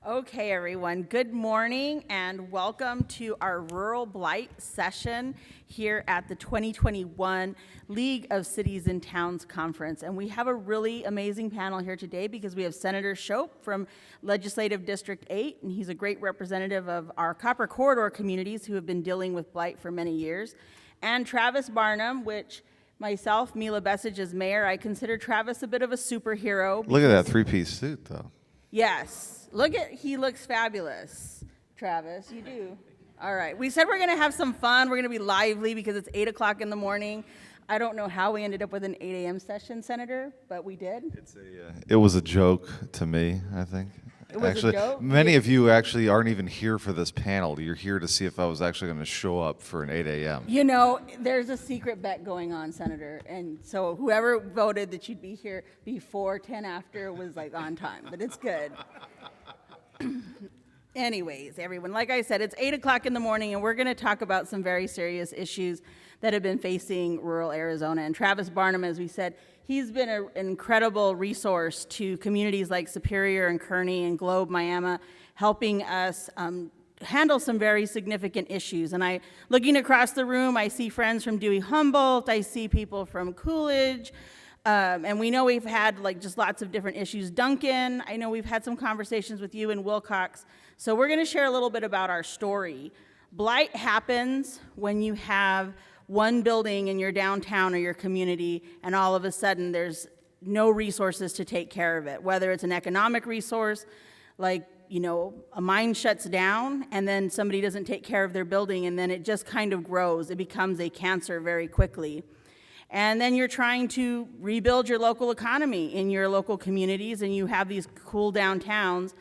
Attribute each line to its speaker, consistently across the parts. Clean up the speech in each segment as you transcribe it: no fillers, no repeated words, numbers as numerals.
Speaker 1: Okay, everyone, good morning and welcome to our Rural Blight session here at the 2021 League of Cities and Towns Conference. And we have a really amazing panel here today because we have Senator Shope from Legislative District 8, and he's a great representative of our Copper Corridor communities who have been dealing with blight for many years, and Travis Barnum, which myself, Mila, Besich, as mayor, I consider Travis a bit of a superhero.
Speaker 2: Look at that three-piece suit, though.
Speaker 1: Yes. He looks fabulous. Travis, you do. All right. We said we're going to have some fun. We're going to be lively because it's 8 o'clock in the morning. I don't know how we ended up with an 8 a.m. session, Senator, but we did.
Speaker 2: It was a joke to me, I think.
Speaker 1: It was a joke?
Speaker 2: Many of you actually aren't even here for this panel. You're here to see if I was actually going to show up for an 8 a.m.
Speaker 1: You know, there's a secret bet going on, Senator, and so whoever voted that you'd be here before 10 after was like on time, but it's good. Anyways, everyone, like I said, it's 8 o'clock in the morning, and we're going to talk about some very serious issues that have been facing rural Arizona. And Travis Barnum, as we said, he's been an incredible resource to communities like Superior and Kearney and Globe, Miami, helping us handle some very significant issues. And looking across the room, I see friends from Dewey Humboldt, I see people from Coolidge, and we know we've had just lots of different issues. Duncan, I know we've had some conversations with you and Wilcox. So we're going to share a little bit about our story. Blight happens when you have one building in your downtown or your community, and all of a sudden there's no resources to take care of it. Whether it's an economic resource, a mine shuts down and then somebody doesn't take care of their building, and then it just kind of grows. It becomes a cancer very quickly. And then you're trying to rebuild your local economy in your local communities, and you have these cool downtowns,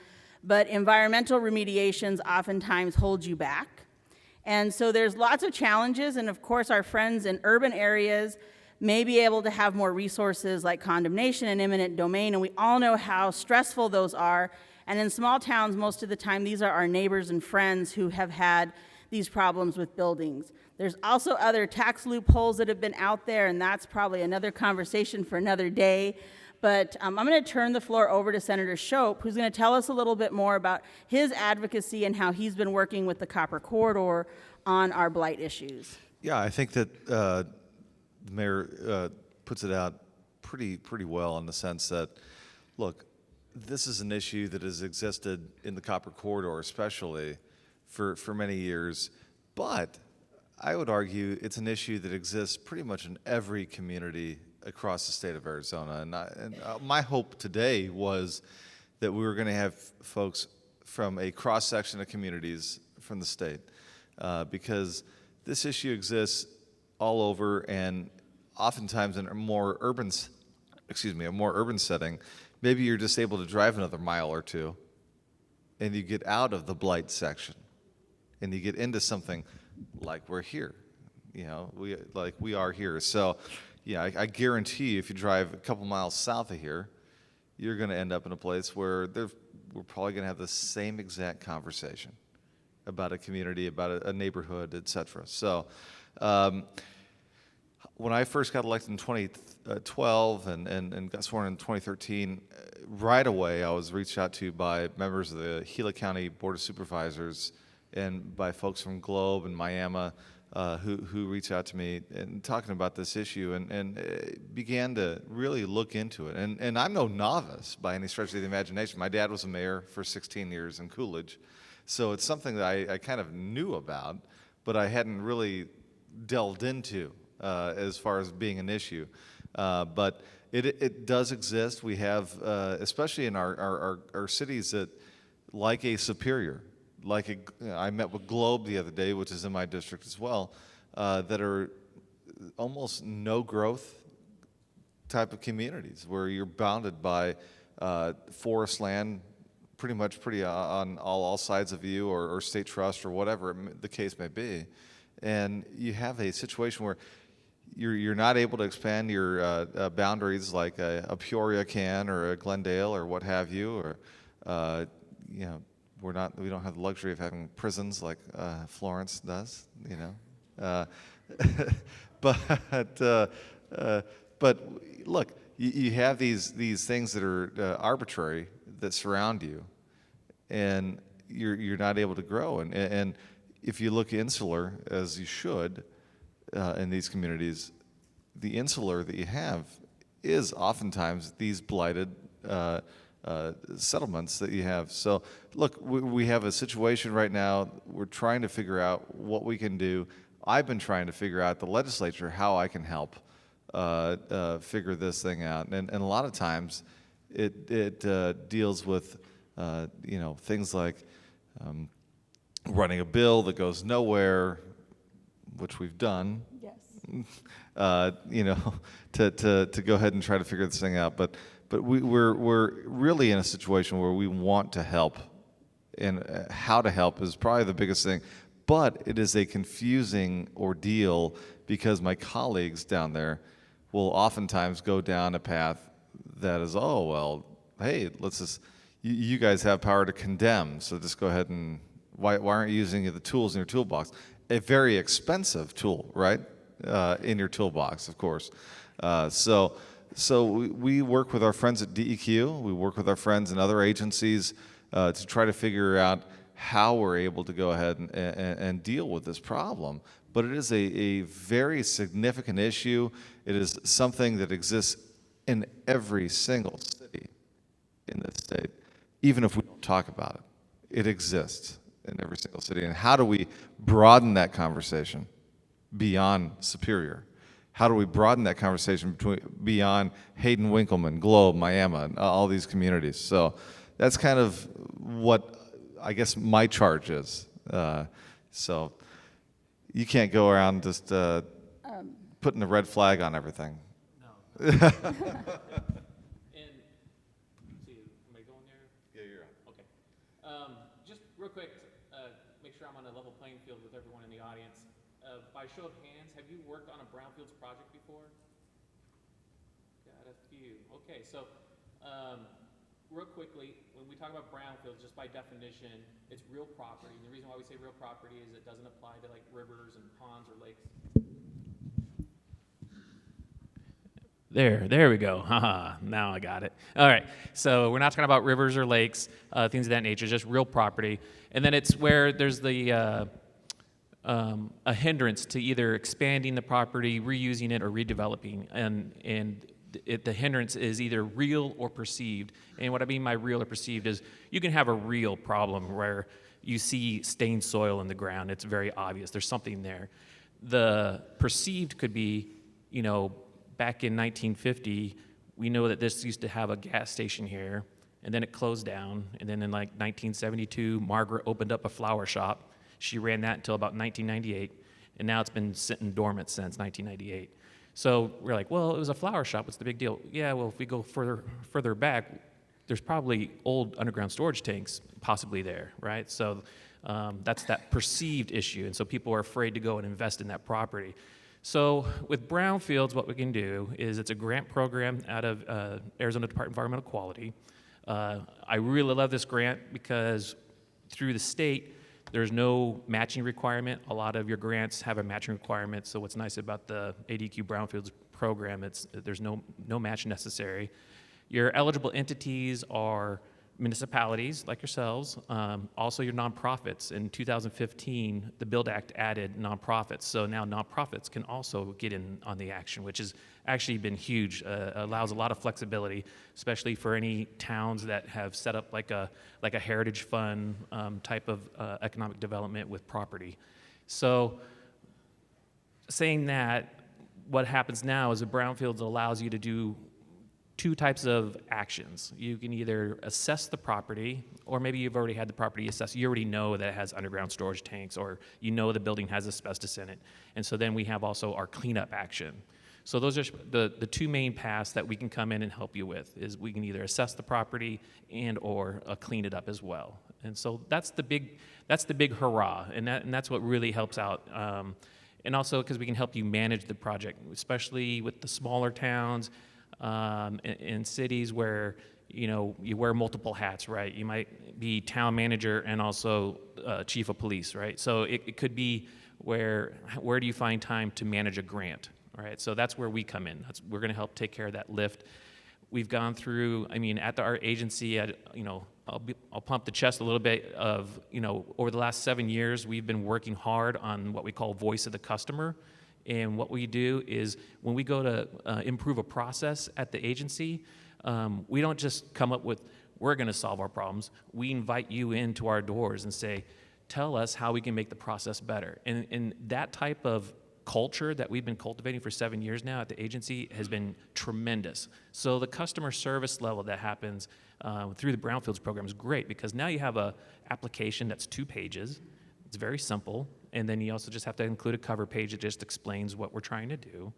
Speaker 1: but environmental remediations oftentimes hold you back. And so there's lots of challenges, and of course our friends in urban areas may be able to have more resources like condemnation and eminent domain, and we all know how stressful those are. And in small towns, most of the time, these are our neighbors and friends who have had these problems with buildings. There's also other tax loopholes that have been out there, and that's probably another conversation for another day. But I'm going to turn the floor over to Senator Shope, who's going to tell us a little bit more about his advocacy and how he's been working with the Copper Corridor on our blight issues.
Speaker 2: Yeah, I think that the mayor puts it out pretty well in the sense that, look, this is an issue that has existed in the Copper Corridor especially for many years, but I would argue it's an issue that exists pretty much in every community across the state of Arizona. And my hope today was that we were going to have folks from a cross-section of communities from the state, because this issue exists all over, and oftentimes in a more urban setting, maybe you're just able to drive another mile or two, and you get out of the blight section, and you get into something like we're here, we are here. So, yeah, I guarantee you, if you drive a couple miles south of here, you're going to end up in a place where we're probably going to have the same exact conversation about a community, about a neighborhood, et cetera. So, when I first got elected in 2012 and got sworn in 2013, right away I was reached out to by members of the Gila County Board of Supervisors and by folks from Globe and Miami who reached out to me and talking about this issue and began to really look into it. And I'm no novice by any stretch of the imagination. My dad was a mayor for 16 years in Coolidge, so it's something that I kind of knew about, but I hadn't really delved into as far as being an issue. But it does exist. We have, especially in our cities that, like a Superior, I met with Globe the other day, which is in my district as well, that are almost no growth type of communities where you're bounded by forest land pretty on all sides of you, or state trust, or whatever the case may be. And you have a situation where you're not able to expand your boundaries like a Peoria can, or a Glendale, or what have you, or we don't have the luxury of having prisons like Florence does, but look, you have these things that are arbitrary that surround you, and you're not able to grow. And if you look insular, as you should, in these communities, the insular that you have is oftentimes these blighted settlements that you have. So look, we have a situation right now. We're trying to figure out what we can do. I've been trying to figure out the legislature how I can help figure this thing out. And a lot of times it deals with things like running a bill that goes nowhere, which we've done.
Speaker 1: Yes.
Speaker 2: To go ahead and try to figure this thing out. But we're really in a situation where we want to help, and how to help is probably the biggest thing. But it is a confusing ordeal because my colleagues down there will oftentimes go down a path that is, oh, well, hey, let's just, you guys have power to condemn, so just go ahead and, why aren't you using the tools in your toolbox? A very expensive tool, right? In your toolbox, of course. So we work with our friends at DEQ, we work with our friends in other agencies to try to figure out how we're able to go ahead and deal with this problem. But it is a very significant issue. It is something that exists in every single city in this state, even if we don't talk about it. It exists in every single city. And how do we broaden that conversation beyond Superior? How do we broaden that conversation beyond Hayden, Winkleman, Globe, Miami, and all these communities? So that's kind of what I guess my charge is. So you can't go around just putting a red flag on everything.
Speaker 3: No. And, let's see, am I going there?
Speaker 2: Yeah, you're on.
Speaker 3: Okay. Just real quick, make sure I'm on a level playing field with everyone in the audience. By show of hands, have you worked on a brownfields project before? Got a few. Okay, so real quickly, when we talk about brownfields, just by definition, it's real property. And the reason why we say real property is it doesn't apply to like rivers and ponds or lakes. There we go. Haha, now I got it. All right, so we're not talking about rivers or lakes, things of that nature, just real property. And then it's where there's a hindrance to either expanding the property, reusing it, or redeveloping. And the hindrance is either real or perceived. And what I mean by real or perceived is you can have a real problem where you see stained soil in the ground. It's very obvious. There's something there. The perceived could be, back in 1950, we know that this used to have a gas station here, and then it closed down. And then in like 1972, Margaret opened up a flower shop. She ran that until about 1998, and now it's been sitting dormant since 1998. So we're like, well, it was a flower shop. What's the big deal? Yeah, well, if we go further back, there's probably old underground storage tanks possibly there, right? So that's that perceived issue, and so people are afraid to go and invest in that property. So with brownfields, what we can do is it's a grant program out of Arizona Department of Environmental Quality. I really love this grant because through the state, there's no matching requirement. A lot of your grants have a matching requirement. So what's nice about the ADQ Brownfields program, there's no match necessary. Your eligible entities are municipalities like yourselves, also your nonprofits. In 2015, the BUILD Act added nonprofits. So now nonprofits can also get in on the action, which has actually been huge. Allows a lot of flexibility, especially for any towns that have set up like a heritage fund type of economic development with property. So saying that, what happens now is the brownfields allows you to do two types of actions. You can either assess the property, or maybe you've already had the property assessed. You already know that it has underground storage tanks, or you know the building has asbestos in it. And so then we have also our cleanup action. So those are the two main paths that we can come in and help you with, is we can either assess the property and or clean it up as well. And so that's the big hurrah, and that's what really helps out. And also because we can help you manage the project, especially with the smaller towns, in cities where you wear multiple hats, right? You might be town manager and also chief of police, right? So it could be where do you find time to manage a grant, right? So that's where we come in. We're going to help take care of that lift. We've gone through, at our agency, I'll pump the chest a little bit of, over the last 7 years, we've been working hard on what we call voice of the customer. And what we do is when we go to improve a process at the agency, we don't just come up with, we're going to solve our problems. We invite you into our doors and say, tell us how we can make the process better. And that type of culture that we've been cultivating for 7 years now at the agency has been tremendous. So the customer service level that happens through the Brownfields program is great, because now you have a application that's 2 pages. It's very simple. And then you also just have to include a cover page that just explains what we're trying to do.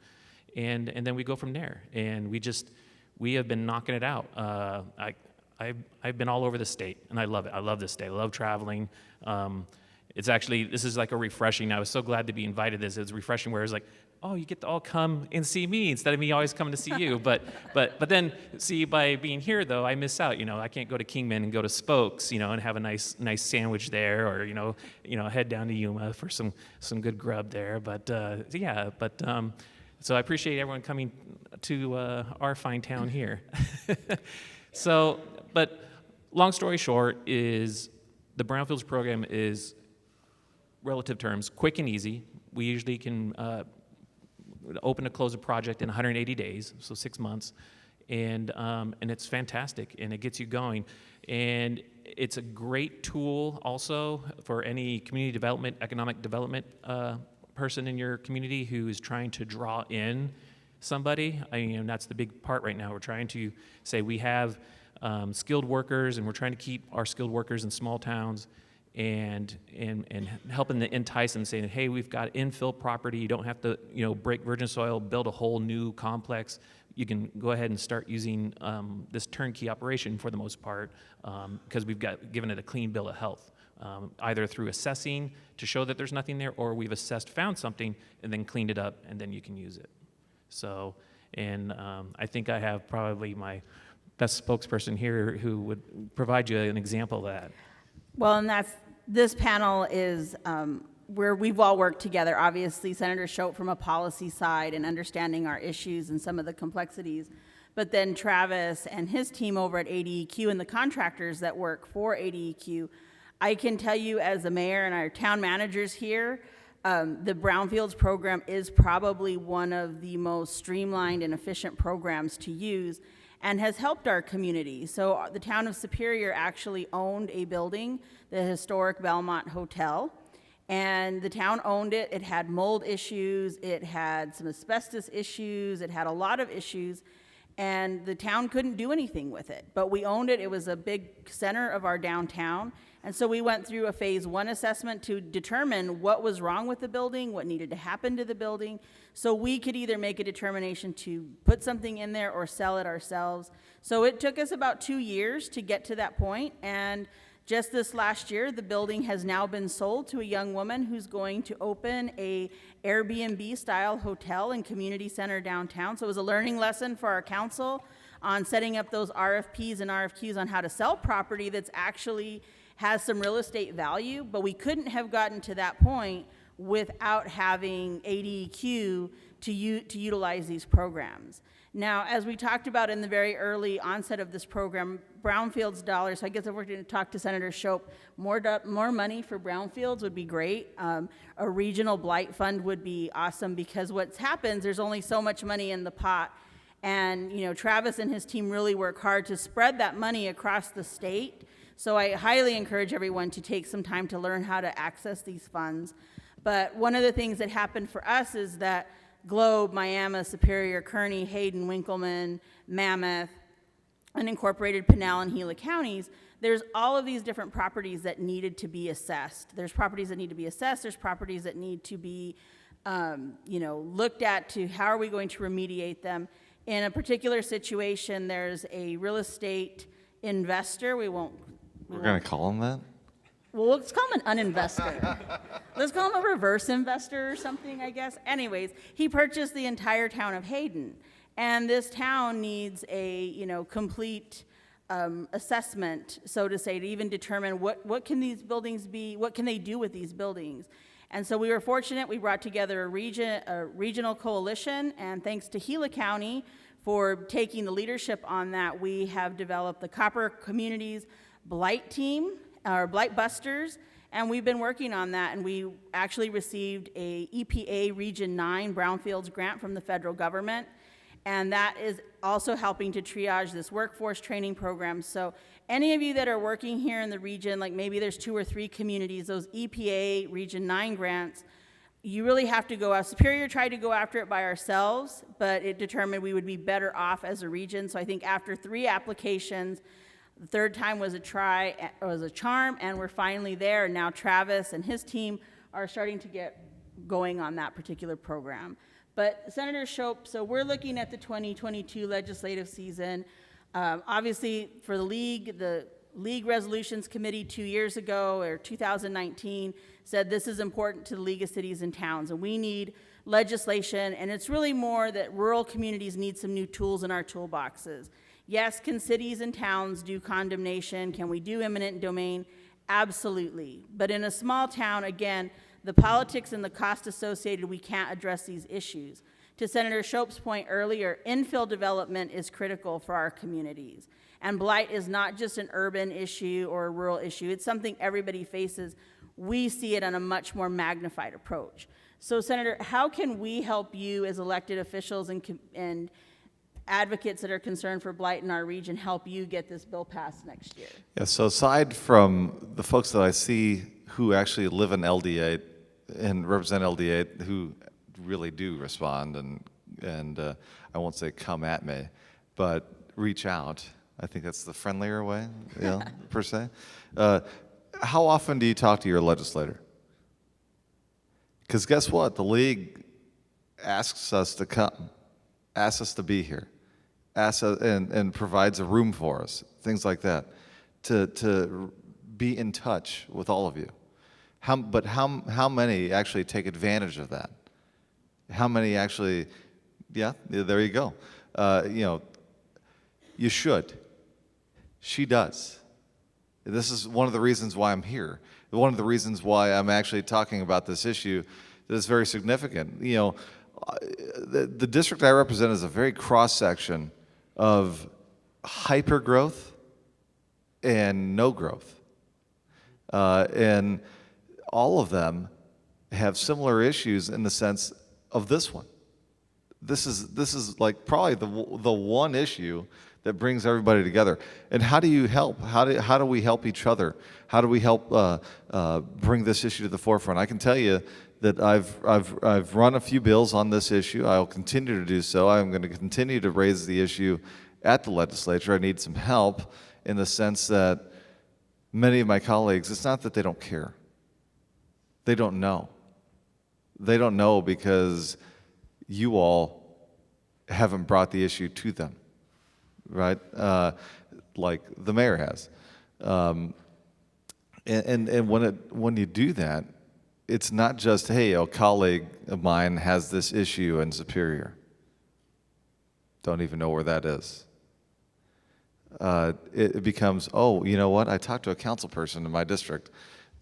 Speaker 3: And then we go from there. And we have been knocking it out. I've been all over the state, and I love it. I love this state. I love traveling. This is like a refreshing. I was so glad to be invited to this. It's refreshing where it's like, oh, you get to all come and see me instead of me always coming to see you. But then, see, by being here, though, I miss out. I can't go to Kingman and go to Spokes, and have a nice sandwich there, or, head down to Yuma for some good grub there. So I appreciate everyone coming to our fine town here. But long story short is the Brownfields program is, relative terms, quick and easy. We usually can open and close a project in 180 days, so 6 months, and it's fantastic, and it gets you going. And it's a great tool also for any community development, economic development person in your community who is trying to draw in somebody. That's the big part right now. We're trying to say we have skilled workers, and we're trying to keep our skilled workers in small towns, and helping to entice them, saying, hey, we've got infill property. You don't have to break virgin soil, build a whole new complex. You can go ahead and start using this turnkey operation for the most part, because we've given it a clean bill of health, either through assessing to show that there's nothing there, or we've assessed, found something, and then cleaned it up, and then you can use it. So, I think I have probably my best spokesperson here who would provide you an example of that.
Speaker 1: Well, and this panel is where we've all worked together. Obviously, Senator Shope from a policy side and understanding our issues and some of the complexities. But then Travis and his team over at ADEQ and the contractors that work for ADEQ. I can tell you as a mayor and our town managers here, the Brownfields program is probably one of the most streamlined and efficient programs to use, and has helped our community. So the town of Superior actually owned a building, the historic Belmont Hotel, and the town owned it. It had mold issues, it had some asbestos issues, it had a lot of issues, and the town couldn't do anything with it. But we owned it. It was a big center of our downtown. And so we went through a phase 1 assessment to determine what was wrong with the building, what needed to happen to the building, so we could either make a determination to put something in there or sell it ourselves. So it took us about 2 years to get to that point, and just this last year, the building has now been sold to a young woman who's going to open a Airbnb-style hotel and community center downtown. So it was a learning lesson for our council on setting up those RFPs and RFQs on how to sell property that's actually has some real estate value, but we couldn't have gotten to that point without having ADEQ to utilize these programs. Now, as we talked about in the very early onset of this program, Brownfields dollars, so I guess if we're going to talk to Senator Shope, more money for Brownfields would be great. A regional blight fund would be awesome, because what's happens, there's only so much money in the pot. And, Travis and his team really work hard to spread that money across the state. So I highly encourage everyone to take some time to learn how to access these funds. But one of the things that happened for us is that Globe, Miami, Superior, Kearney, Hayden, Winkleman, Mammoth, unincorporated Pinal and Gila counties, there's all of these different properties that needed to be assessed. There's properties that need to be assessed. There's properties that need to be, looked at to how are we going to remediate them. In a particular situation, there's a real estate investor. We're
Speaker 2: going to call him that?
Speaker 1: Well, let's call him an uninvestor. Let's call him a reverse investor or something, I guess. Anyways, he purchased the entire town of Hayden. And this town needs a, complete assessment, so to say, to even determine what can these buildings be, what can they do with these buildings. And so we were fortunate. We brought together a regional coalition, and thanks to Gila County for taking the leadership on that. We have developed the Copper Communities Blight team, or Blight Busters, and we've been working on that, and we actually received a EPA Region 9 Brownfields grant from the federal government, and that is also helping to triage this workforce training program. So any of you that are working here in the region, like maybe there's 2 or 3 communities, those EPA Region 9 grants, you really have to go out. Superior tried to go after it by ourselves, but it determined we would be better off as a region. So I think after 3 applications, the third time was a charm, and we're finally there. And now Travis and his team are starting to get going on that particular program. But Senator Shope, so we're looking at the 2022 legislative season. Obviously, for the League Resolutions Committee 2 years ago, or 2019, said this is important to the League of Cities and Towns, and we need legislation, and it's really more that rural communities need some new tools in our toolboxes. Yes, can cities and towns do condemnation? Can we do eminent domain? Absolutely. But in a small town, again, the politics and the cost associated, we can't address these issues. To Senator Shope's point earlier, infill development is critical for our communities. And blight is not just an urban issue or a rural issue. It's something everybody faces. We see it on a much more magnified approach. So, Senator, how can we help you as elected officials and advocates that are concerned for blight in our region help you get this bill passed next year?
Speaker 2: Yeah, so aside from the folks that I see who actually live in LD8 and represent LD8 who really do respond and I won't say come at me, but reach out. I think that's the friendlier way, per se. How often do you talk to your legislator? Because guess what? The league asks us to come, asks us to be here, asks us, and provides a room for us, things like that, to be in touch with all of you. But how many actually take advantage of that? How many actually, yeah, there you go. You should. She does. This is one of the reasons why I'm here. One of the reasons why I'm actually talking about this issue that is very significant. The district I represent is a very cross-section of hyper growth and no growth. And all of them have similar issues in the sense of this one. This is like probably the one issue that brings everybody together. And how do you help? How do we help each other? How do we help bring this issue to the forefront? I can tell you that I've run a few bills on this issue. I'll continue to do so. I'm going to continue to raise the issue at the legislature. I need some help in the sense that many of my colleagues, it's not that they don't care. They don't know. They don't know because you all haven't brought the issue to them, right? Like the mayor has. And when you do that, it's not just, hey, a colleague of mine has this issue in Superior. Don't even know where that is. It becomes, oh, you know what? I talked to a council person in my district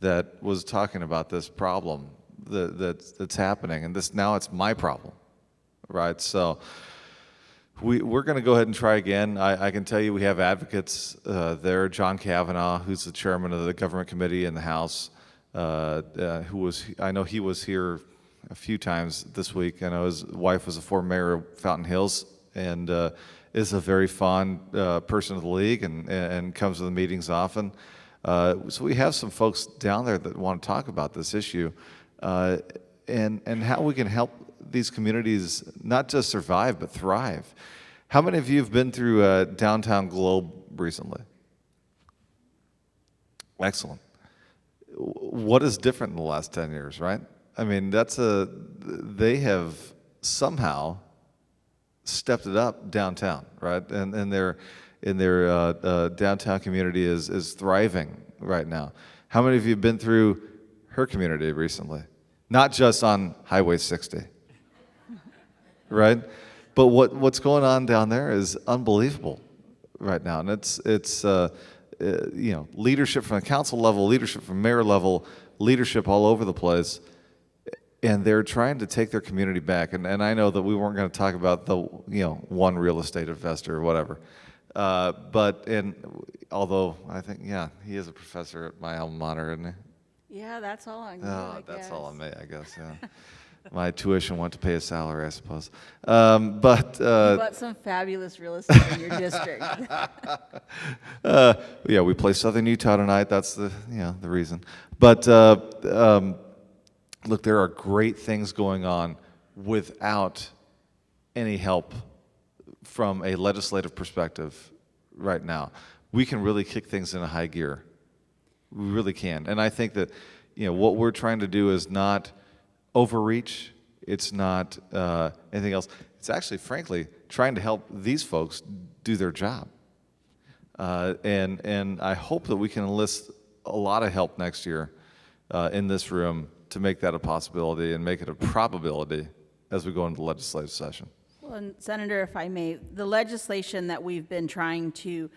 Speaker 2: that was talking about this problem that's happening, and now it's my problem, right? So we're going to go ahead and try again. I can tell you we have advocates there. John Kavanaugh, who's the chairman of the government committee in the House, I know he was here a few times this week. I know his wife was a former mayor of Fountain Hills and is a very fond person of the league and comes to the meetings often. So we have some folks down there that want to talk about this issue and how we can help these communities not just survive but thrive. How many of you have been through downtown Globe recently? Excellent. What is different in the last 10 years, right? I mean, they have somehow stepped it up downtown, right? And their downtown community is thriving right now. How many of you have been through her community recently? Not just on Highway 60, right? But what's going on down there is unbelievable right now, and it's leadership from the council level, leadership from mayor level, leadership all over the place. and they're trying to take their community back. And I know that we weren't going to talk about the one real estate investor or whatever, although I think he is a professor at my alma mater, isn't he?
Speaker 1: Yeah, that's all on you,
Speaker 2: Oh, that's
Speaker 1: guess.
Speaker 2: all on me, I guess. Yeah. My tuition went to pay his salary, I suppose.
Speaker 1: You bought some fabulous real estate in your district.
Speaker 2: Yeah, we play Southern Utah tonight. That's the reason. But look, there are great things going on without any help from a legislative perspective right now. We can really kick things into high gear. We really can. And I think that what we're trying to do is not overreach. It's not anything else. It's actually, frankly, trying to help these folks do their job. And I hope that we can enlist a lot of help next year in this room to make that a possibility and make it a probability as we go into the legislative session.
Speaker 1: Well, and Senator, if I may, the legislation that we've been trying to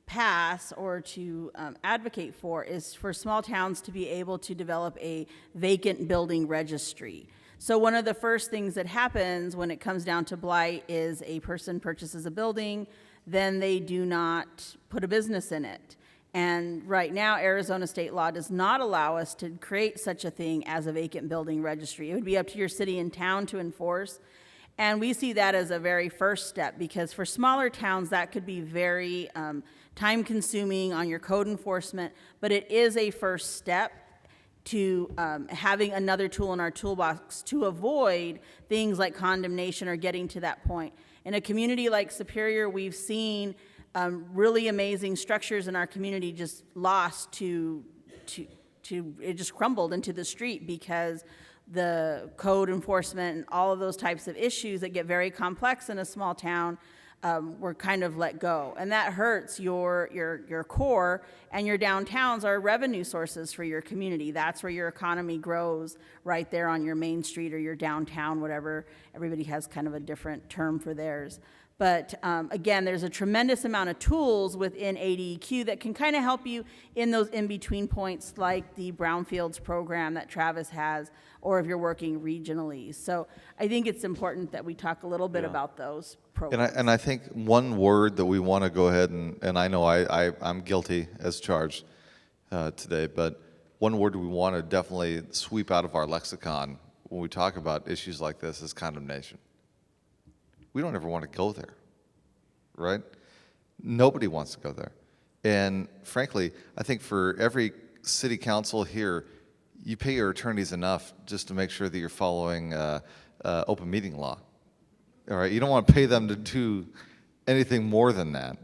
Speaker 1: pass or to advocate for is for small towns to be able to develop a vacant building registry. So one of the first things that happens when it comes down to blight is a person purchases a building, then they do not put a business in it. And right now, Arizona state law does not allow us to create such a thing as a vacant building registry. It would be up to your city and town to enforce. And we see that as a very first step, because for smaller towns, that could be very time-consuming on your code enforcement, but it is a first step to having another tool in our toolbox to avoid things like condemnation or getting to that point. In a community like Superior, we've seen really amazing structures in our community just lost to it just crumbled into the street because the code enforcement and all of those types of issues that get very complex in a small town were kind of let go. And that hurts your core, and your downtowns are revenue sources for your community. That's where your economy grows, right there on your main street or your downtown, whatever. Everybody has kind of a different term for theirs. But again, there's a tremendous amount of tools within ADEQ that can kind of help you in those in-between points, like the Brownfields program that Travis has, or if you're working regionally. So I think it's important that we talk a little bit about those programs.
Speaker 2: And I think one word that we want to go ahead and I know I'm guilty as charged today, but one word we want to definitely sweep out of our lexicon when we talk about issues like this is condemnation. We don't ever want to go there, right? Nobody wants to go there. And frankly, I think for every city council here, you pay your attorneys enough just to make sure that you're following open meeting law. All right, you don't want to pay them to do anything more than that,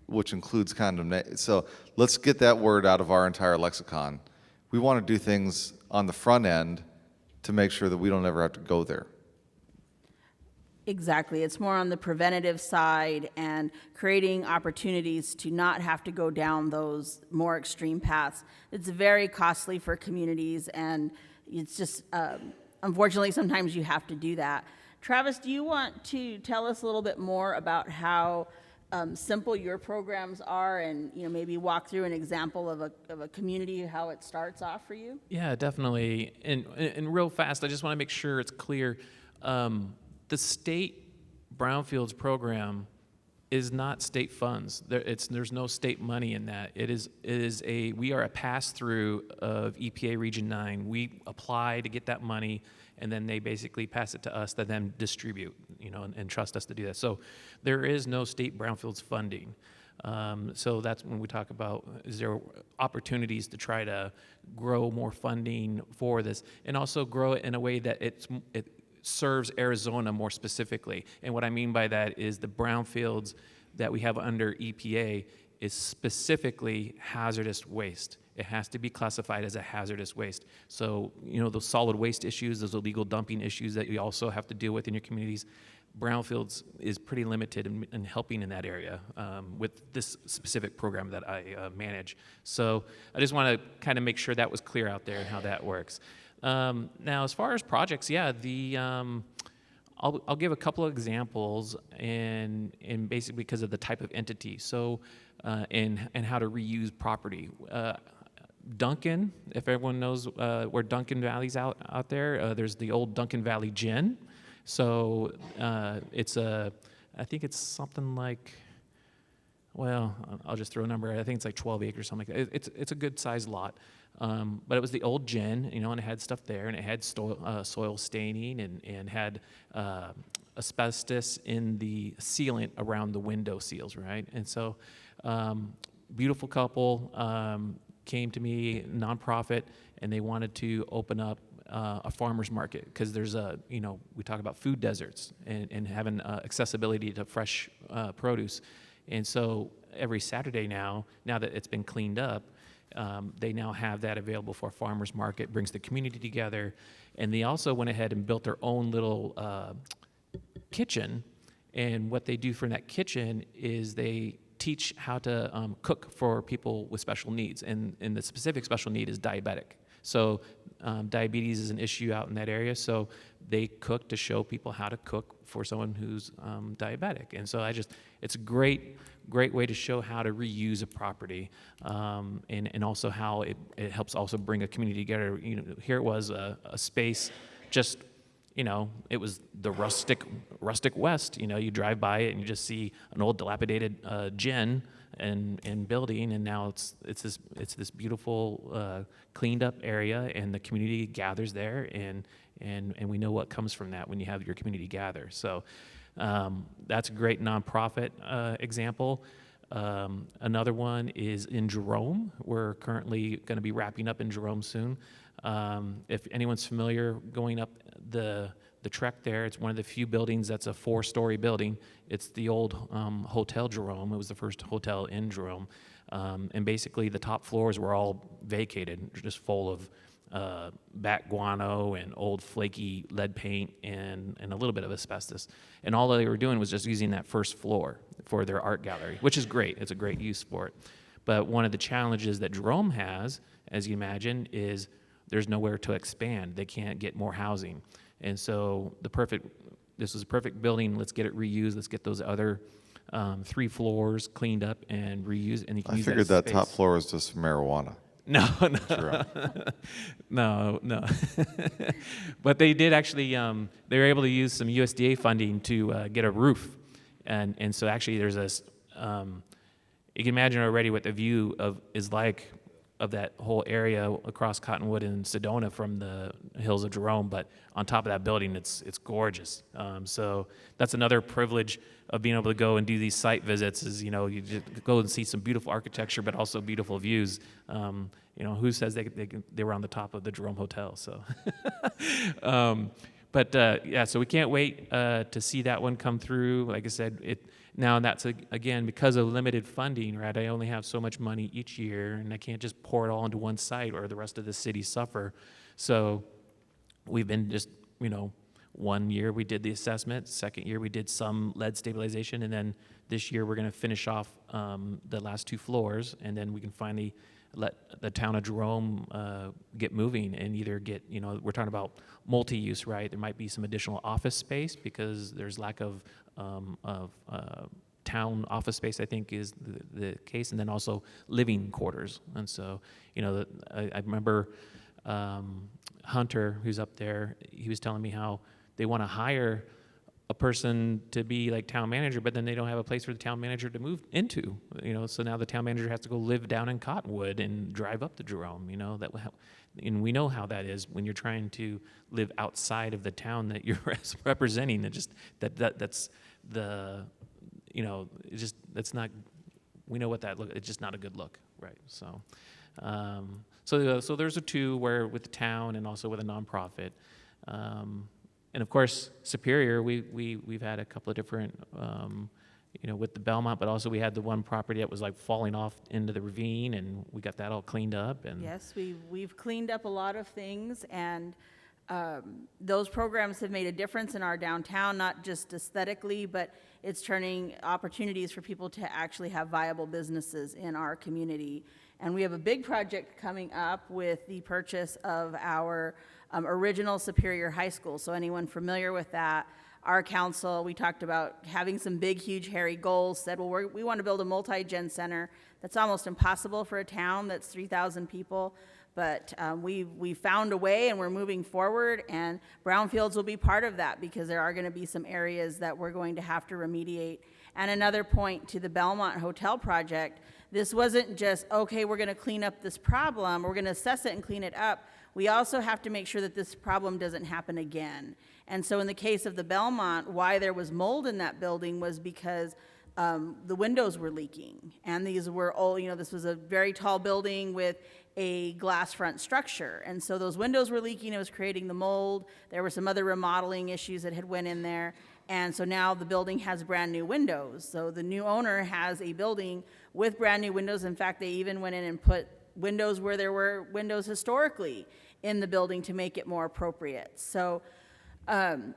Speaker 2: which includes condemnation. So let's get that word out of our entire lexicon. We want to do things on the front end to make sure that we don't ever have to go there.
Speaker 1: Exactly. It's more on the preventative side and creating opportunities to not have to go down those more extreme paths. It's very costly for communities, and it's just, unfortunately, sometimes you have to do that. Travis, do you want to tell us a little bit more about how simple your programs are, and maybe walk through an example of a community, how it starts off for you?
Speaker 3: Yeah, definitely. And real fast, I just want to make sure it's clear. The state Brownfields program is not state funds. There's no state money in that. We are a pass-through of EPA Region 9. We apply to get that money, and then they basically pass it to us to then distribute, and trust us to do that. So there is no state Brownfields funding. So that's when we talk about, is there opportunities to try to grow more funding for this, and also grow it in a way that it serves Arizona more specifically. And what I mean by that is the brownfields that we have under EPA is specifically hazardous waste. It has to be classified as a hazardous waste. So, those solid waste issues, those illegal dumping issues that you also have to deal with in your communities, brownfields is pretty limited in helping in that area with this specific program that I manage. So I just want to kind of make sure that was clear out there and how that works. Now, as far as projects, I'll give a couple of examples, and basically because of the type of entity. So, and how to reuse property. Duncan, if everyone knows where Duncan Valley's out there, there's the old Duncan Valley Gin. So I think it's something like, well, I'll just throw a number. I think it's like 12 acres, something like that. It's a good sized lot. But it was the old gin, and it had stuff there, and it had soil staining and had asbestos in the sealant around the window seals, right? And so, beautiful couple came to me, nonprofit, and they wanted to open up a farmer's market because there's we talk about food deserts and having accessibility to fresh produce. And so every Saturday now that it's been cleaned up, they now have that available for a farmer's market, brings the community together. And they also went ahead and built their own little kitchen. And what they do from that kitchen is they teach how to cook for people with special needs. And the specific special need is diabetic. So diabetes is an issue out in that area. So they cook to show people how to cook for someone who's diabetic. And so it's a great way to show how to reuse a property, and also how it helps also bring a community together. Here it was a space, just it was the rustic West. You drive by it and you just see an old dilapidated gin and building, and now it's this beautiful cleaned up area, and the community gathers there, and we know what comes from that when you have your community gather. So that's a great nonprofit example. Another one is in Jerome. We're currently going to be wrapping up in Jerome soon. If anyone's familiar going up the trek there, it's one of the few buildings that's a 4-story building. It's the old Hotel Jerome. It was the first hotel in Jerome. And basically the top floors were all vacated, just full of bat guano and old flaky lead paint and a little bit of asbestos. And all they were doing was just using that first floor for their art gallery, which is great. It's a great use for it. But one of the challenges that Jerome has, as you imagine, is there's nowhere to expand. They can't get more housing. And so this was a perfect building. Let's get it reused. Let's get those other 3 floors cleaned up and reused. And you can
Speaker 2: I
Speaker 3: use
Speaker 2: figured
Speaker 3: that
Speaker 2: that top floor was just marijuana.
Speaker 3: No. But they did actually, they were able to use some USDA funding to get a roof. And so actually there's this, you can imagine already what the view is like of that whole area across Cottonwood and Sedona from the hills of Jerome. But on top of that building, it's gorgeous. So that's another privilege of being able to go and do these site visits is, you just go and see some beautiful architecture, but also beautiful views. Who says they were on the top of the Jerome Hotel? So, so we can't wait to see that one come through. Like I said, now that's again because of limited funding, right? I only have so much money each year, and I can't just pour it all into one site, or the rest of the city suffer. So we've been just, 1 year we did the assessment, second year we did some lead stabilization, and then this year we're going to finish off the last 2 floors, and then we can finally let the town of Jerome get moving and either get, we're talking about multi-use, right? There might be some additional office space because there's lack of town office space, I think is the case, and then also living quarters. And so, I remember Hunter, who's up there, he was telling me how they want to hire a person to be like town manager, but then they don't have a place for the town manager to move into, so now the town manager has to go live down in Cottonwood and drive up to Jerome, and we know how that is when you're trying to live outside of the town that you're representing. That's the, that's not, we know what that look, it's just not a good look, right? So, so there's 2 where with the town and also with a nonprofit. And of course, Superior, we've had a couple of different, with the Belmont, but also we had the one property that was like falling off into the ravine, and we got that all cleaned up. And
Speaker 1: Yes, we've cleaned up a lot of things, and those programs have made a difference in our downtown, not just aesthetically, but it's turning opportunities for people to actually have viable businesses in our community. And we have a big project coming up with the purchase of our original Superior High School. So anyone familiar with that, our council, we talked about having some big, huge, hairy goals, said, well, we want to build a multi-gen center. That's almost impossible for a town that's 3,000 people. But we found a way, and we're moving forward, and brownfields will be part of that because there are going to be some areas that we're going to have to remediate. And another point to the Belmont Hotel project, this wasn't just, okay, we're going to clean up this problem, we're going to assess it and clean it up. We also have to make sure that this problem doesn't happen again. And so in the case of the Belmont, why there was mold in that building was because the windows were leaking. And these were old, this was a very tall building with a glass front structure. And so those windows were leaking, it was creating the mold. There were some other remodeling issues that had went in there. And so now the building has brand new windows. So the new owner has a building with brand new windows. In fact, they even went in and put windows where there were windows historically in the building to make it more appropriate. So,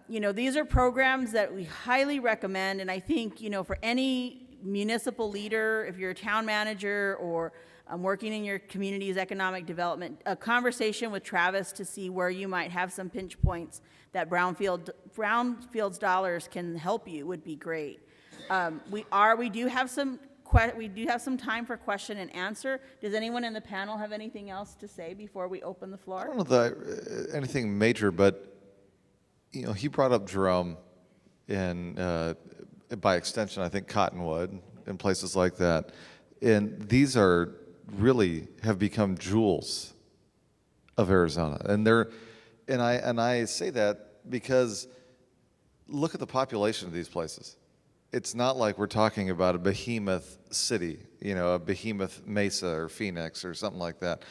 Speaker 1: these are programs that we highly recommend. And I think, for any municipal leader, if you're a town manager or working in your community's economic development, a conversation with Travis to see where you might have some pinch points that brownfields dollars can help you would be great. We do have some time for question and answer. Does anyone in the panel have anything else to say before we open the
Speaker 2: I
Speaker 1: floor?
Speaker 2: don't know that anything major, but he brought up Jerome and by extension, I think Cottonwood and places like that, and these are really have become jewels of Arizona, and I say that because look at the population of these places. It's not like we're talking about a behemoth city, a behemoth Mesa or Phoenix or something like that.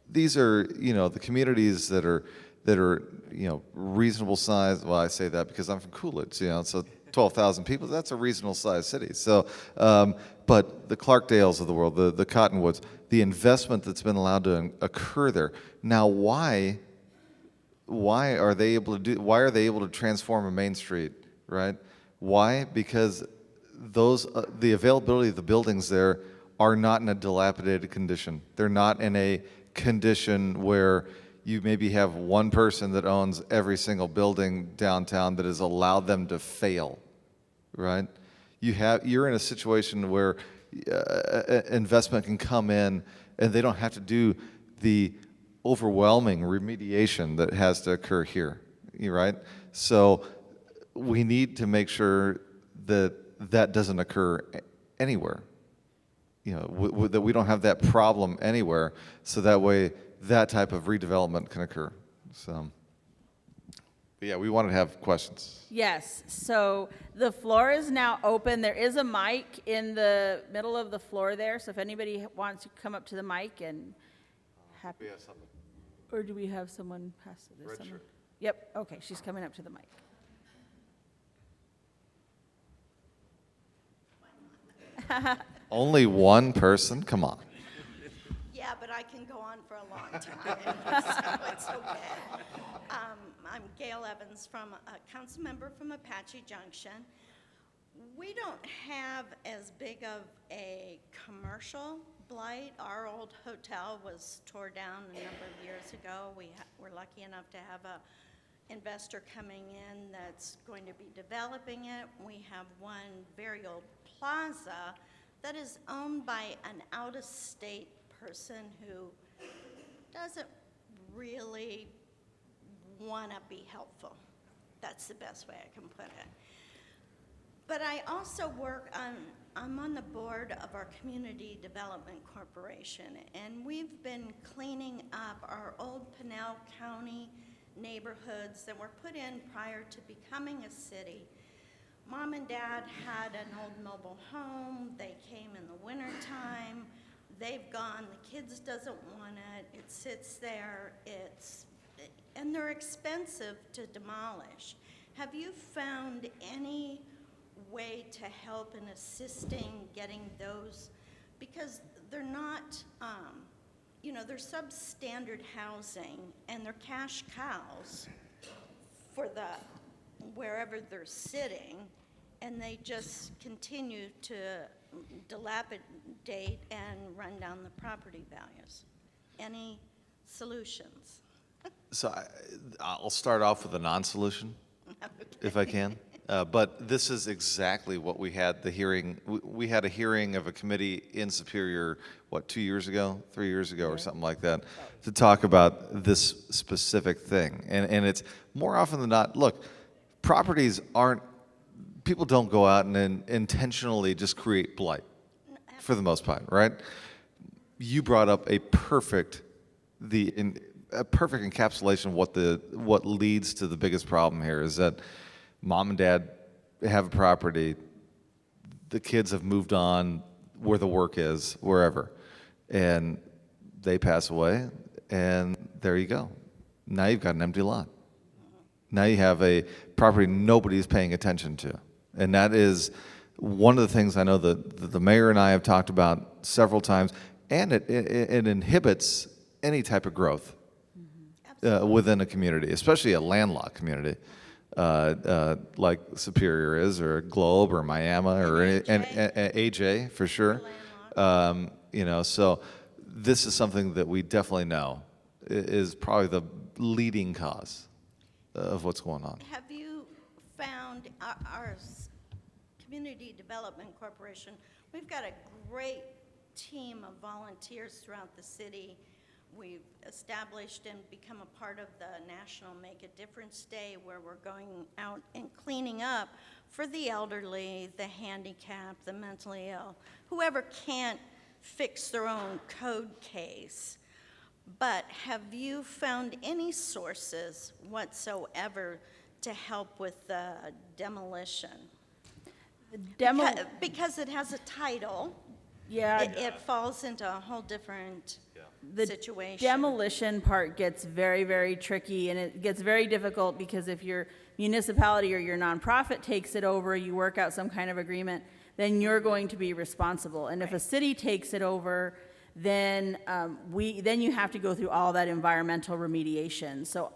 Speaker 2: These are, the communities that are, reasonable size. Well, I say that because I'm from Coolidge, so 12,000 people, that's a reasonable sized city. So, but the Clarkdales of the world, the Cottonwoods, the investment that's been allowed to occur there. Now, why are they able to transform a main street, right? Why? Because the availability of the buildings there are not in a dilapidated condition. They're not in a condition where you maybe have one person that owns every single building downtown that has allowed them to fail, right? You're in a situation where investment can come in and they don't have to do the overwhelming remediation that has to occur here, right? So we need to make sure that doesn't occur anywhere, that we don't have that problem anywhere, so that way that type of redevelopment can occur. So, but yeah, we want to have questions.
Speaker 1: Yes, so the floor is now open. There is a mic in the middle of the floor there, so if anybody wants to come up to the mic and
Speaker 2: We have something.
Speaker 1: or do we have someone pass this?
Speaker 2: Red
Speaker 1: someone?
Speaker 2: shirt.
Speaker 1: Yep, okay, she's coming up to the mic.
Speaker 2: Only one person? Come on.
Speaker 4: Yeah, but I can go on for a long time, so it's okay. I'm Gail Evans, a council member from Apache Junction. We don't have as big of a commercial blight. Our old hotel was tore down a number of years ago. We're lucky enough to have a investor coming in that's going to be developing it. We have one very old plaza that is owned by an out-of-state person who doesn't really want to be helpful. That's the best way I can put it. But I also I'm on the board of our Community Development Corporation, and we've been cleaning up our old Pinell County neighborhoods that were put in prior to becoming a city. Mom and Dad had an old mobile home. They came in the wintertime. They've gone. The kids doesn't want it. It sits there. And they're expensive to demolish. Have you found any way to help in assisting getting those? Because they're not, they're substandard housing, and they're cash cows for wherever they're sitting, and they just continue to dilapidate and run down the property values. Any solutions?
Speaker 2: So I'll start off with a non-solution, if I can. But this is exactly what we had the hearing. We had a hearing of a committee in Superior, what, 2 years ago, 3 years ago, or something like that, to talk about this specific thing. And it's more often than not, look, properties aren't, people don't go out and intentionally just create blight for the most part, right? You brought up a perfect encapsulation of what leads to the biggest problem here is that mom and dad have a property, the kids have moved on where the work is, wherever, and they pass away, and there you go. Now you've got an empty lot. Now you have a property nobody's paying attention to. And that is one of the things I know that the mayor and I have talked about several times, and it inhibits any type of growth within a community, especially a landlocked community. Like Superior is, or Globe, or Miami, or AJ for sure. So this is something that we definitely know is probably the leading cause of what's going on.
Speaker 4: Have you found our Community Development Corporation, we've got a great team of volunteers throughout the city. We've established and become a part of the National Make a Difference Day, where we're going out and cleaning up for the elderly, the handicapped, the mentally ill, whoever can't fix their own code case. But have you found any sources whatsoever to help with the demolition? Because it has a title.
Speaker 1: Yeah.
Speaker 4: It falls into a whole different situation.
Speaker 1: Demolition part gets very, very tricky, and it gets very difficult because if your municipality or your nonprofit takes it over, you work out some kind of agreement, then you're going to be responsible. And if a city takes it over, then you have to go through all that environmental remediation. So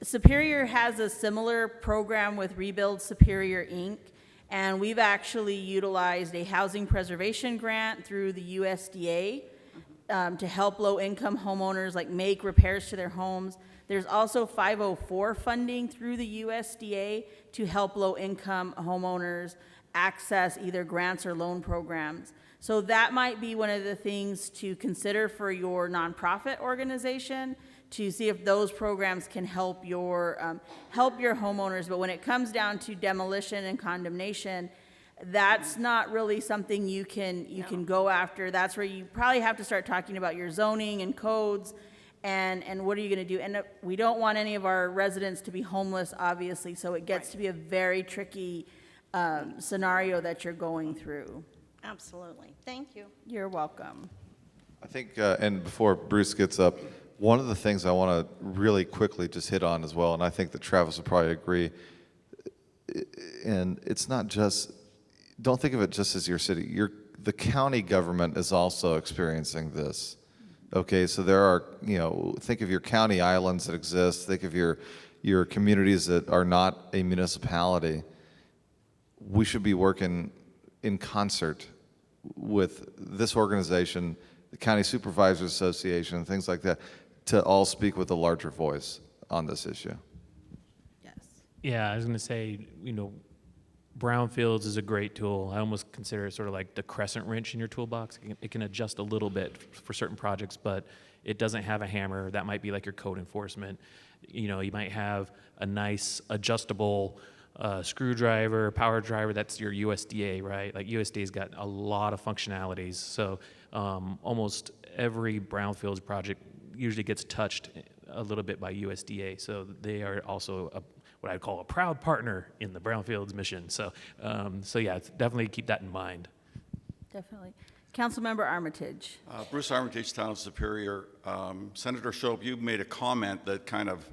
Speaker 1: Superior has a similar program with Rebuild Superior Inc., and we've actually utilized a housing preservation grant through the USDA to help low-income homeowners make repairs to their homes. There's also 504 funding through the USDA to help low-income homeowners access either grants or loan programs. So that might be one of the things to consider for your nonprofit organization, to see if those programs can help your homeowners. But when it comes down to demolition and condemnation, that's not really something you can go after. That's where you probably have to start talking about your zoning and codes and what are you going to do. And we don't want any of our residents to be homeless, obviously, so it gets to be a very tricky scenario that you're going through.
Speaker 4: Absolutely. Thank you.
Speaker 1: You're welcome.
Speaker 2: I think, and before Bruce gets up, one of the things I want to really quickly just hit on as well, and I think that Travis will probably agree, and it's not just, don't think of it just as your city. The county government is also experiencing this. Okay, so there are, think of your county islands that exist, think of your communities that are not a municipality. We should be working in concert with this organization, the County Supervisors Association, things like that, to all speak with a larger voice on this issue.
Speaker 1: Yes.
Speaker 3: Yeah, I was going to say, brownfields is a great tool. I almost consider it sort of like the crescent wrench in your toolbox. It can adjust a little bit for certain projects, but it doesn't have a hammer. That might be like your code enforcement. You might have a nice adjustable screwdriver, power driver. That's your USDA, right? Like USDA's got a lot of functionalities. So almost every brownfields project usually gets touched a little bit by USDA. So they are also what I'd call a proud partner in the brownfields mission. So yeah, definitely keep that in mind.
Speaker 1: Definitely. Councilmember Armitage.
Speaker 5: Bruce Armitage, Town of Superior. Senator Shope, you made a comment that kind of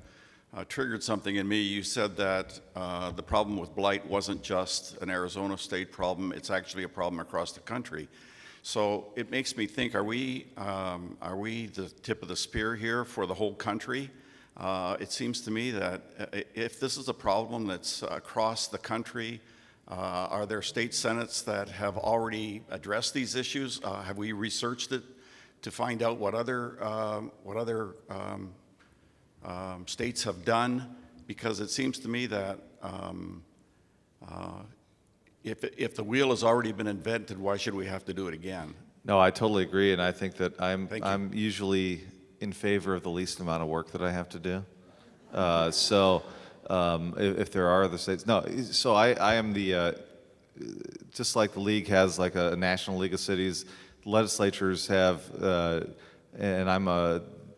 Speaker 5: triggered something in me. You said that the problem with blight wasn't just an Arizona state problem, it's actually a problem across the country. So it makes me think, are we the tip of the spear here for the whole country? It seems to me that if this is a problem that's across the country, are there state senates that have already addressed these issues? Have we researched it to find out what other states have done? Because it seems to me that If the wheel has already been invented, why should we have to do it again?
Speaker 2: No, I totally agree, and I think that
Speaker 5: Thank you.
Speaker 2: I'm usually in favor of the least amount of work that I have to do. If there are other states, no. So I am the just like the league has like a national league of cities, legislatures have, and I'm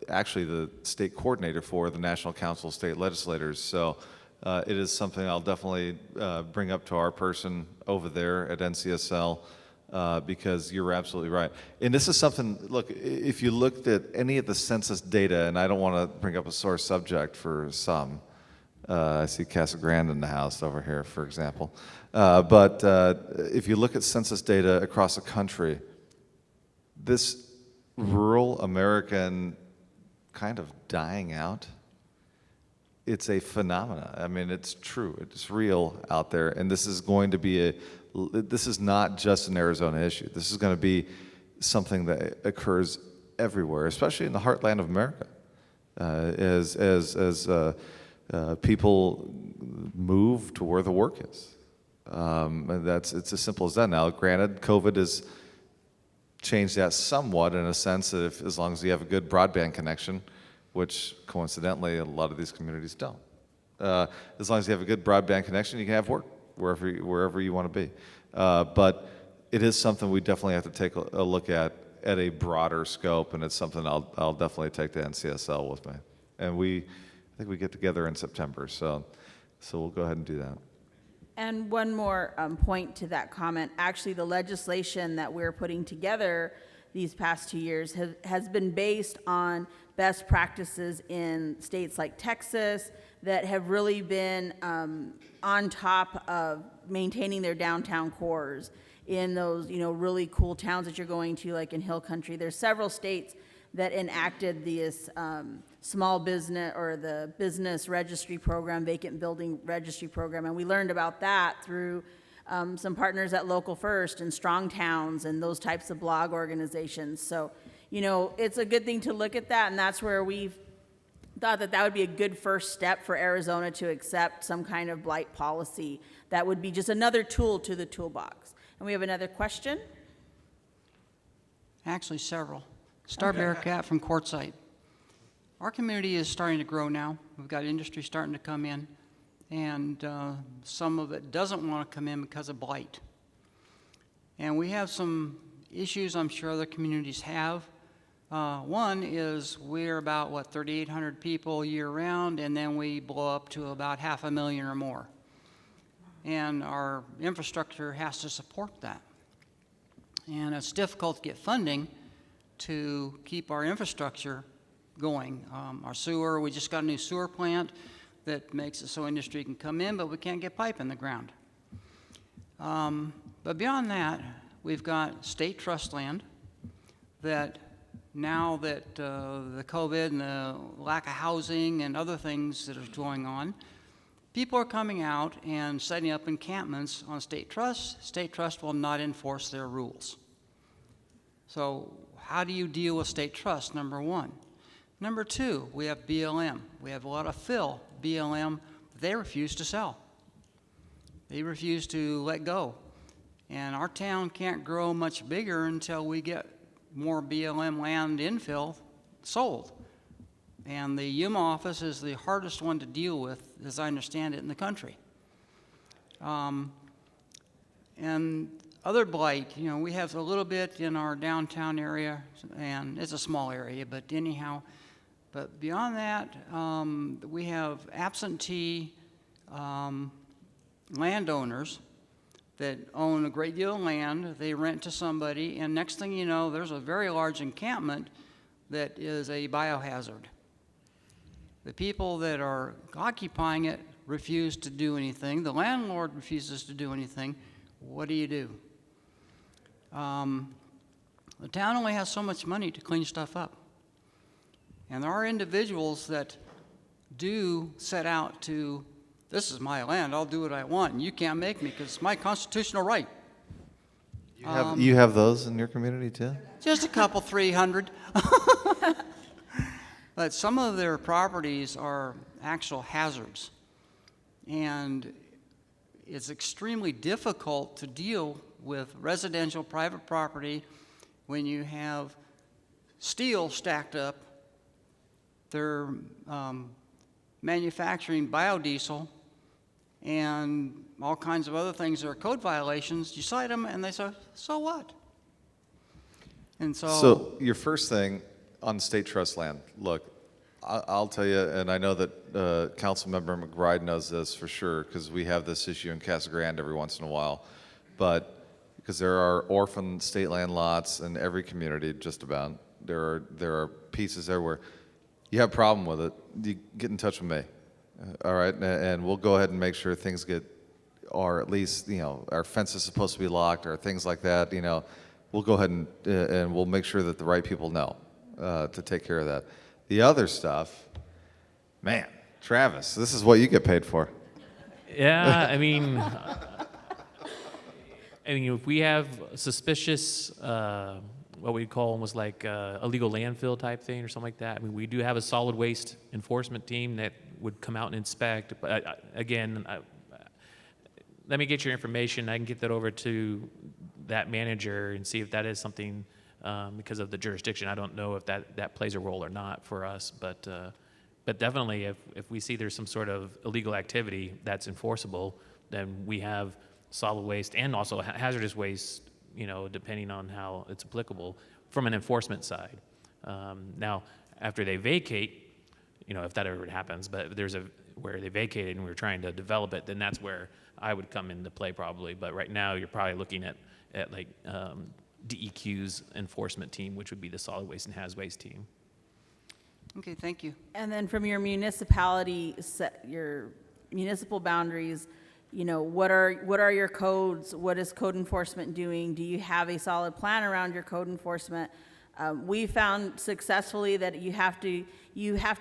Speaker 2: actually the state coordinator for the National Council of State Legislators. So it is something I'll definitely bring up to our person over there at NCSL. Because you're absolutely right. And this is something, look, if you looked at any of the census data, and I don't want to bring up a sore subject for some, I see Casa Grande in the house over here, for example. But if you look at census data across the country, this rural American kind of dying out, it's a phenomena. I mean, it's true. It's real out there. And this is going to be this is not just an Arizona issue. This is going to be something that occurs everywhere, especially in the heartland of America, as people move to where the work is. And it's as simple as that. Now, granted, COVID has changed that somewhat in a sense that as long as you have a good broadband connection, which coincidentally a lot of these communities don't. As long as you have a good broadband connection, you can have work wherever you want to be. But it is something we definitely have to take a look at a broader scope, and it's something I'll definitely take to NCSL with me. And I think we get together in September, so we'll go ahead and do that.
Speaker 1: And one more point to that comment. Actually, the legislation that we're putting together these past 2 years has been based on best practices in states like Texas that have really been on top of maintaining their downtown cores in those, really cool towns that you're going to, like in Hill Country. There's several states that enacted this small business or the business registry program, vacant building registry program, and we learned about that through some partners at Local First and Strong Towns and those types of blog organizations. So, it's a good thing to look at that, and that's where we've thought that would be a good first step for Arizona to accept some kind of blight policy. That would be just another tool to the toolbox. And we have another question.
Speaker 6: Actually, several. Star Bearcat from Quartzsite. Our community is starting to grow now. We've got industry starting to come in, and some of it doesn't want to come in because of blight. And we have some issues I'm sure other communities have. One is we're about, 3,800 people year-round, and then we blow up to about 500,000 or more. And our infrastructure has to support that. And it's difficult to get funding to keep our infrastructure going. Our sewer, we just got a new sewer plant that makes it so industry can come in, but we can't get pipe in the ground. But beyond that, we've got state trust land that now that the COVID and the lack of housing and other things that are going on, people are coming out and setting up encampments on state trust. State trust will not enforce their rules. So how do you deal with state trust, number one? Number two, we have BLM. We have a lot of fill. BLM, they refuse to sell. They refuse to let go. And our town can't grow much bigger until we get more BLM land infill sold. And the Yuma office is the hardest one to deal with, as I understand it, in the country. And other blight, we have a little bit in our downtown area, and it's a small area, but anyhow. But beyond that, we have absentee landowners that own a great deal of land. They rent to somebody, and next thing you know, there's a very large encampment that is a biohazard. The people that are occupying it refuse to do anything. The landlord refuses to do anything. What do you do? The town only has so much money to clean stuff up. And there are individuals that do set out to, this is my land, I'll do what I want, and you can't make me because it's my constitutional right.
Speaker 2: You have those in your community too?
Speaker 6: Just a couple, 300. But some of their properties are actual hazards. And it's extremely difficult to deal with residential private property when you have steel stacked up. They're manufacturing biodiesel and all kinds of other things that are code violations. You cite them and they say, so what? And
Speaker 2: So your first thing on state trust land, look, I'll tell you, and I know that Councilmember McBride knows this for sure, because we have this issue in Casa Grande every once in a while, but because there are orphan state land lots in every community, just about. There are pieces there where you have a problem with it, you get in touch with me, all right? And we'll go ahead and make sure things get, or at least, our fence is supposed to be locked or things like that, we'll go ahead and we'll make sure that the right people know to take care of that. The other stuff, man, Travis, this is what you get paid for.
Speaker 3: Yeah, I mean, if we have suspicious, what we call almost like illegal landfill type thing or something like that, I mean, we do have a solid waste enforcement team that would come out and inspect. But again, let me get your information. I can get that over to that manager and see if that is something, because of the jurisdiction. I don't know if that plays a role or not for us, but definitely if we see there's some sort of illegal activity that's enforceable, then we have solid waste and also hazardous waste, depending on how it's applicable from an enforcement side. Now, after they vacate, if that ever happens, but there's where they vacated and we're trying to develop it, then that's where I would come into play probably. But right now, you're probably looking at like DEQ's enforcement team, which would be the solid waste and haz waste team.
Speaker 6: Okay, thank you.
Speaker 1: And then from your municipality, your municipal boundaries, what are your codes? What is code enforcement doing? Do you have a solid plan around your code enforcement? We found successfully that you have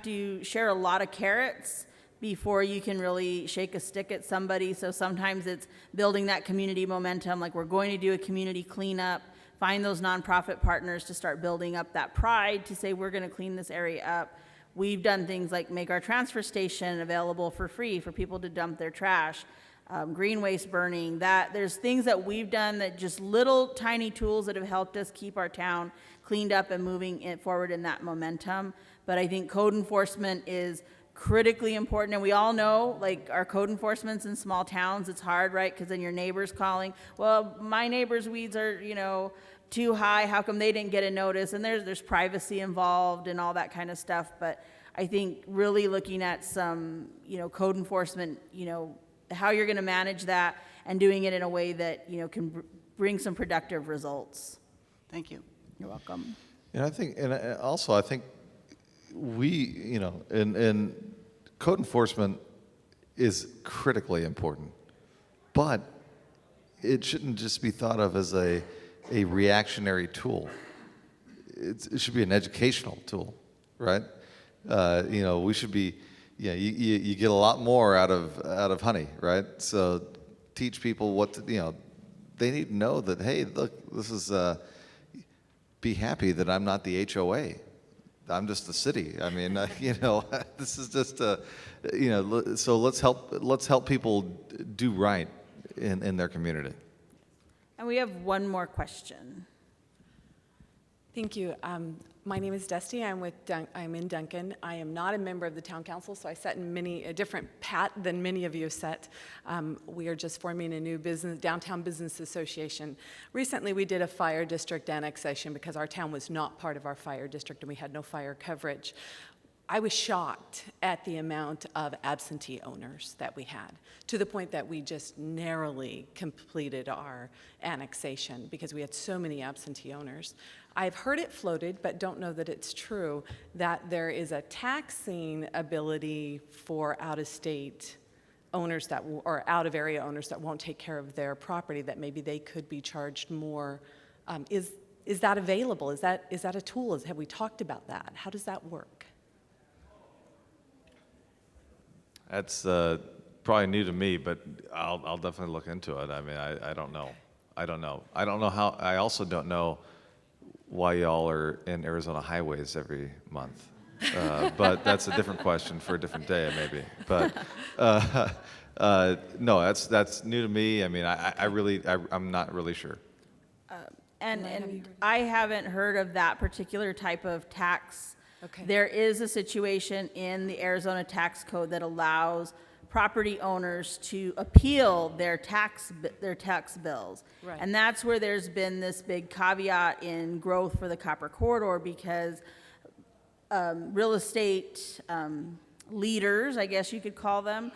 Speaker 1: to share a lot of carrots before you can really shake a stick at somebody. So sometimes it's building that community momentum, like we're going to do a community cleanup, find those nonprofit partners to start building up that pride to say we're going to clean this area up. We've done things like make our transfer station available for free for people to dump their trash, green waste burning. There's things that we've done that just little tiny tools that have helped us keep our town cleaned up and moving it forward in that momentum. But I think code enforcement is critically important, and we all know, like, our code enforcement's in small towns, it's hard, right? Because then your neighbor's calling, well, my neighbor's weeds are, too high, how come they didn't get a notice? And there's privacy involved and all that kind of stuff. But I think really looking at some, code enforcement, how you're going to manage that and doing it in a way that, can bring some productive results.
Speaker 6: Thank you.
Speaker 1: You're welcome.
Speaker 2: And I think we, and code enforcement is critically important, but it shouldn't just be thought of as a reactionary tool. It should be an educational tool, right? We should be, you get a lot more out of honey, right? So teach people what to, they need to know that, hey, look, this is, be happy that I'm not the HOA. I'm just the city. I mean, this is just, so let's help people do right in their community.
Speaker 1: And we have one more question.
Speaker 7: Thank you. My name is Dusty. I'm in Duncan. I am not a member of the town council, so I sit in a different pat than many of you sit. We are just forming a new downtown business association. Recently, we did a fire district annexation because our town was not part of our fire district and we had no fire coverage. I was shocked at the amount of absentee owners that we had, to the point that we just narrowly completed our annexation because we had so many absentee owners. I've heard it floated, but don't know that it's true, that there is a taxing ability for out-of-state owners or out-of-area owners that won't take care of their property, that maybe they could be charged more. Is that available? Is that a tool? Have we talked about that? How does that work?
Speaker 2: That's probably new to me, but I'll definitely look into it. I mean, I don't know. I don't know how. I also don't know why y'all are in Arizona highways every month. But that's a different question for a different day, maybe. But No, that's new to me. I mean, I'm not really sure.
Speaker 1: And I haven't heard of that particular type of tax.
Speaker 7: Okay.
Speaker 1: There is a situation in the Arizona tax code that allows property owners to appeal their tax bills.
Speaker 7: Right.
Speaker 1: And that's where there's been this big caveat in growth for the Copper Corridor, because real estate leaders, I guess you could call them,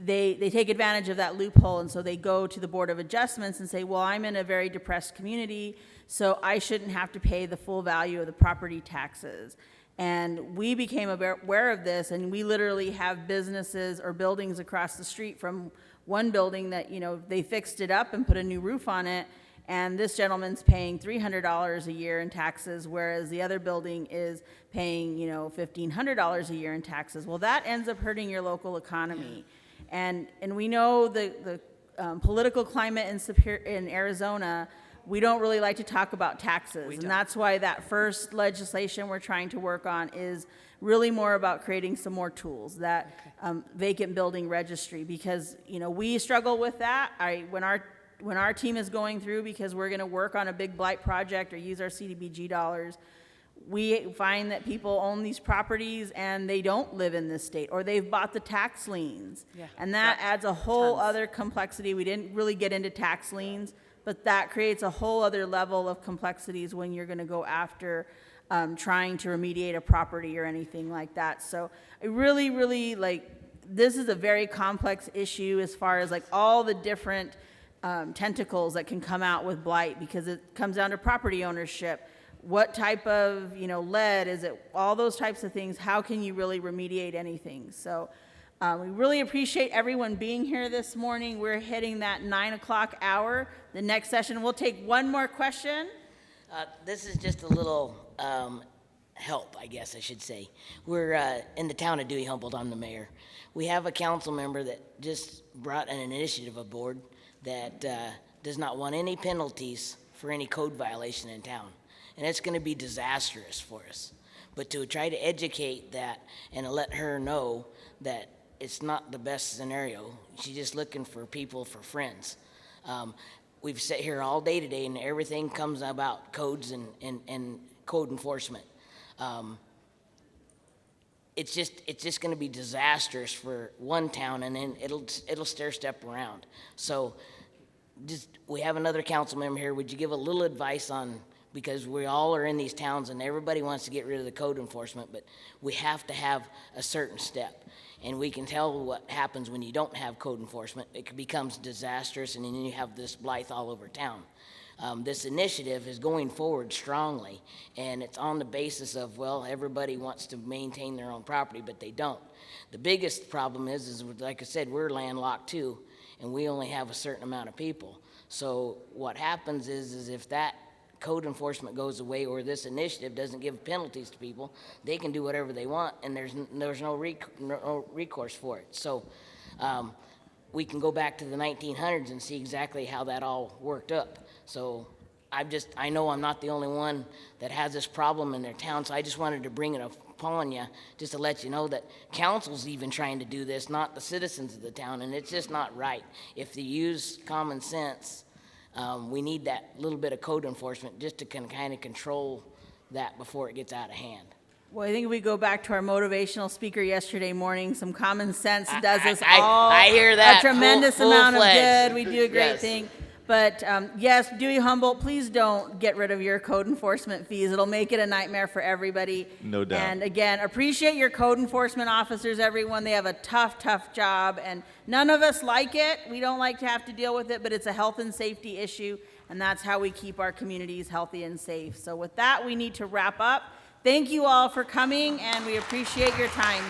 Speaker 1: they take advantage of that loophole, and so they go to the Board of Adjustments and say, well, I'm in a very depressed community, so I shouldn't have to pay the full value of the property taxes. And we became aware of this, and we literally have businesses or buildings across the street from one building that, they fixed it up and put a new roof on it, and this gentleman's paying $300 a year in taxes, whereas the other building is paying, $1,500 a year in taxes. Well, that ends up hurting your local economy. And we know the political climate in Arizona, we don't really like to talk about taxes. And that's why that first legislation we're trying to work on is really more about creating some more tools, that vacant building registry, because, we struggle with that. When our team is going through, because we're gonna work on a big blight project or use our CDBG dollars, we find that people own these properties and they don't live in this state, or they've bought the tax liens.
Speaker 7: Yeah.
Speaker 1: And that adds a whole
Speaker 7: Tons.
Speaker 1: other complexity. We didn't really get into tax liens, but that creates a whole other level of complexities when you're gonna go after trying to remediate a property or anything like that. So I really, really, this is a very complex issue as far as all the different tentacles that can come out with blight, because it comes down to property ownership. What type of, lead is it? All those types of things. How can you really remediate anything? So we really appreciate everyone being here this morning. We're hitting that 9 o'clock hour. The next session, we'll take one more question.
Speaker 8: This is just a little help, I guess I should say. We're in the town of Dewey Humboldt. I'm the mayor. We have a council member that just brought an initiative aboard that does not want any penalties for any code violation in town. And it's going to be disastrous for us. But to try to educate that and to let her know that it's not the best scenario, she's just looking for people, for friends. We've sat here all day today, and everything comes about codes and code enforcement. It's just going to be disastrous for one town, and then it'll stair-step around. So, we have another council member here. Would you give a little advice on? Because we all are in these towns and everybody wants to get rid of the code enforcement, but we have to have a certain step. And we can tell what happens when you don't have code enforcement. It becomes disastrous, and then you have this blight all over town. This initiative is going forward strongly, and it's on the basis of, well, everybody wants to maintain their own property, but they don't. The biggest problem is like I said, we're landlocked too, and we only have a certain amount of people. So what happens is if that code enforcement goes away, or this initiative doesn't give penalties to people, they can do whatever they want, and there's no recourse for it. So we can go back to the 1900s and see exactly how that all worked up. So I know I'm not the only one that has this problem in their town, so I just wanted to bring it upon you just to let you know that council's even trying to do this, not the citizens of the town, and it's just not right. If they use common sense, we need that little bit of code enforcement just to kind of control that before it gets out of hand.
Speaker 1: Well, I think if we go back to our motivational speaker yesterday morning, some common sense does us
Speaker 8: I
Speaker 1: all
Speaker 8: hear that.
Speaker 1: a tremendous amount of
Speaker 8: Full-fledged.
Speaker 1: good. We do a great
Speaker 8: Yes.
Speaker 1: thing. But yes, Dewey Humboldt, please don't get rid of your code enforcement fees. It'll make it a nightmare for everybody.
Speaker 2: No doubt.
Speaker 1: And again, appreciate your code enforcement officers, everyone. They have a tough, tough job, and none of us like it. We don't like to have to deal with it, but it's a health and safety issue, and that's how we keep our communities healthy and safe. So with that, we need to wrap up. Thank you all for coming, and we appreciate your time.